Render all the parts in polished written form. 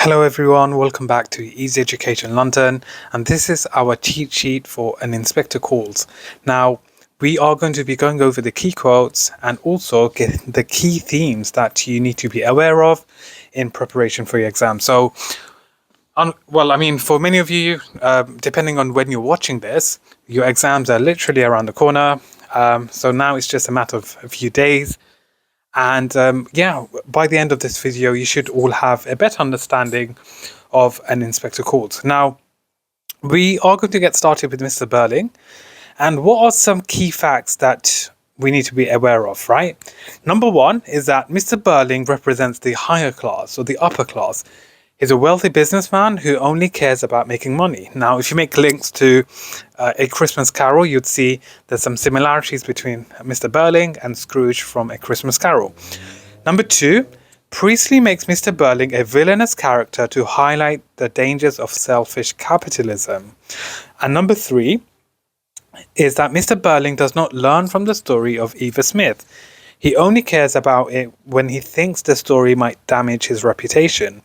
Hello everyone, welcome back to Easy Education London, and this is our cheat sheet for an inspector calls. Now, we are going to be going over the key quotes and also get the key themes that you need to be aware of in preparation for your exam. So, for many of you, depending on when you're watching this, your exams are literally around the corner. So now it's just a matter of a few days. And by the end of this video, you should all have a better understanding of an inspector calls. Now, we are going to get started with Mr. Birling. And what are some key facts that we need to be aware of, right? Number one is that Mr. Birling represents the higher class or the upper class. He's a wealthy businessman who only cares about making money. Now, if you make links to A Christmas Carol, you'd see there's some similarities between Mr. Birling and Scrooge from A Christmas Carol. Number two, Priestley makes Mr. Birling a villainous character to highlight the dangers of selfish capitalism. And number three is that Mr. Birling does not learn from the story of Eva Smith. He only cares about it when he thinks the story might damage his reputation.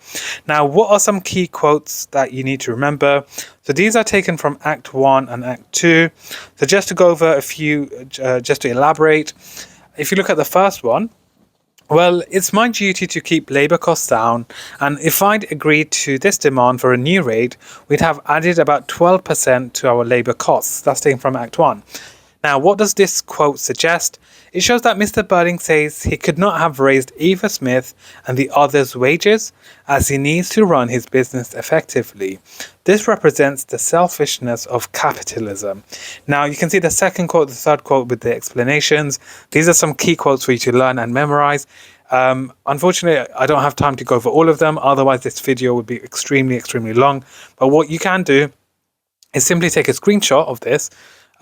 Now, what are some key quotes that you need to remember? So these are taken from Act 1 and Act 2. So just to go over a few, just to elaborate, if you look at the first one, well, it's my duty to keep labour costs down, and if I'd agreed to this demand for a new rate, we'd have added about 12% to our labour costs. That's taken from Act 1. Now, what does this quote suggest? It shows that Mr. Birling says he could not have raised Eva Smith and the others' wages as he needs to run his business effectively. This represents the selfishness of capitalism. Now, you can see the second quote, the third quote with the explanations. These are some key quotes for you to learn and memorize. Unfortunately, I don't have time to go over all of them. Otherwise, this video would be extremely long. But what you can do is simply take a screenshot of this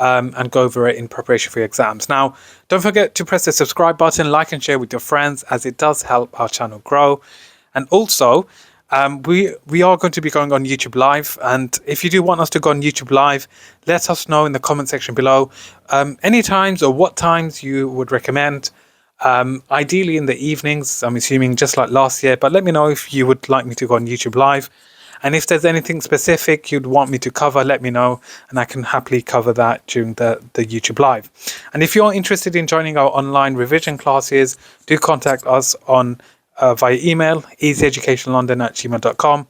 and go over it in preparation for your exams. Now, don't forget to press the subscribe button, like and share with your friends, as it does help our channel grow. And also, we are going to be going on YouTube Live. And if you do want us to go on YouTube Live, let us know in the comment section below any times or what times you would recommend. Ideally in the evenings, I'm assuming just like last year, but let me know if you would like me to go on YouTube Live. And if there's anything specific you'd want me to cover, let me know, and I can happily cover that during the YouTube Live. And if you're interested in joining our online revision classes, do contact us on via email, easyeducationlondon@gmail.com.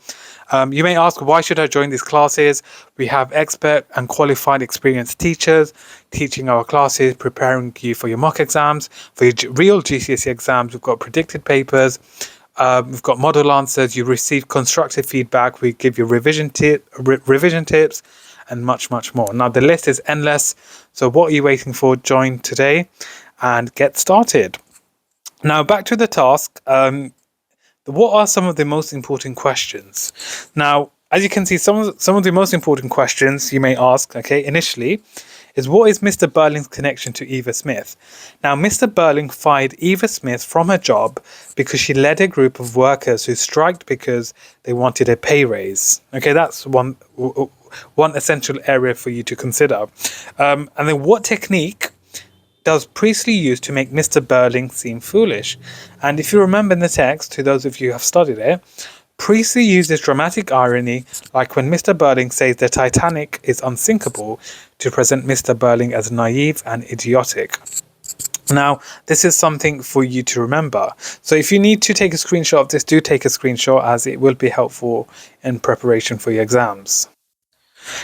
You may ask, why should I join these classes? We have expert and qualified experienced teachers teaching our classes, preparing you for your mock exams, for your real GCSE exams. We've got predicted papers. We've got model answers. You receive constructive feedback. We give you revision tips and much more. Now, the list is endless. So what are you waiting for? Join today and get started. Now, back to the task. What are some of the most important questions? Now, as you can see, some of the most important questions you may ask, initially, is what is Mr. Birling's connection to Eva Smith? Now, Mr. Birling fired Eva Smith from her job because she led a group of workers who striked because they wanted a pay raise. That's one essential area for you to consider. And then what technique does Priestley use to make Mr. Birling seem foolish? And if you remember in the text, to those of you who have studied it, Priestley uses dramatic irony, like when Mr. Birling says the Titanic is unsinkable, to present Mr. Birling as naive and idiotic. Now, this is something for you to remember. So if you need to take a screenshot of this, do take a screenshot, as it will be helpful in preparation for your exams.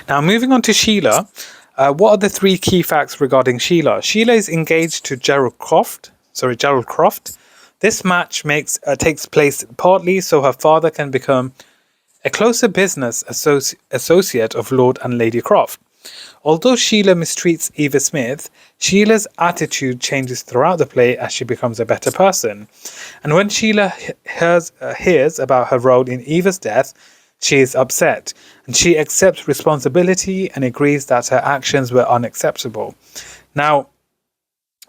Now, moving on to Sheila. What are the three key facts regarding Sheila? Sheila is engaged to Gerald Croft. This match takes place partly so her father can become a closer business associate of Lord and Lady Croft. Although Sheila mistreats Eva Smith, Sheila's attitude changes throughout the play as she becomes a better person. And when Sheila hears about her role in Eva's death, she is upset, and she accepts responsibility and agrees that her actions were unacceptable. Now,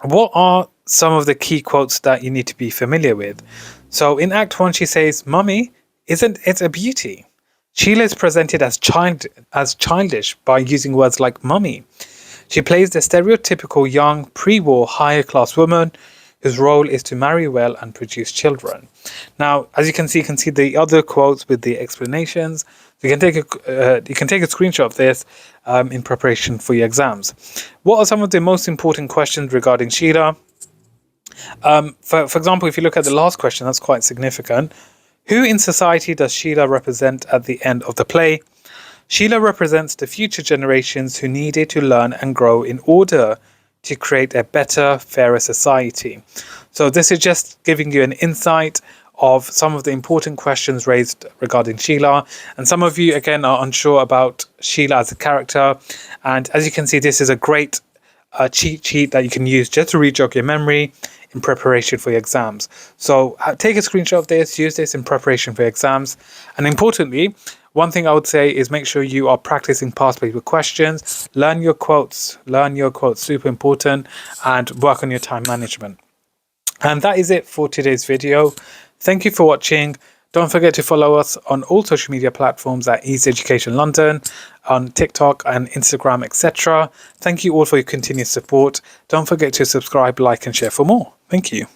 what are some of the key quotes that you need to be familiar with? So in Act 1, she says, "Mummy, isn't it a beauty?" Sheila is presented as childish by using words like mummy. She plays the stereotypical young pre-war higher class woman whose role is to marry well and produce children. Now, as you can see the other quotes with the explanations. You can take a screenshot of this in preparation for your exams. What are some of the most important questions regarding Sheila? For example, if you look at the last question, that's quite significant. Who in society does Sheila represent at the end of the play? Sheila represents the future generations who needed to learn and grow in order to create a better, fairer society. So this is just giving you an insight of some of the important questions raised regarding Sheila. And some of you, again, are unsure about Sheila as a character. And as you can see, this is a great cheat sheet that you can use just to re-jog your memory in preparation for your exams. So take a screenshot of this, use this in preparation for your exams. And importantly, one thing I would say is make sure you are practicing past paper questions. Learn your quotes, super important, and work on your time management. And that is it for today's video. Thank you for watching. Don't forget to follow us on all social media platforms at Easy Education London, on TikTok and Instagram, etc. Thank you all for your continued support. Don't forget to subscribe, like, and share for more. Thank you.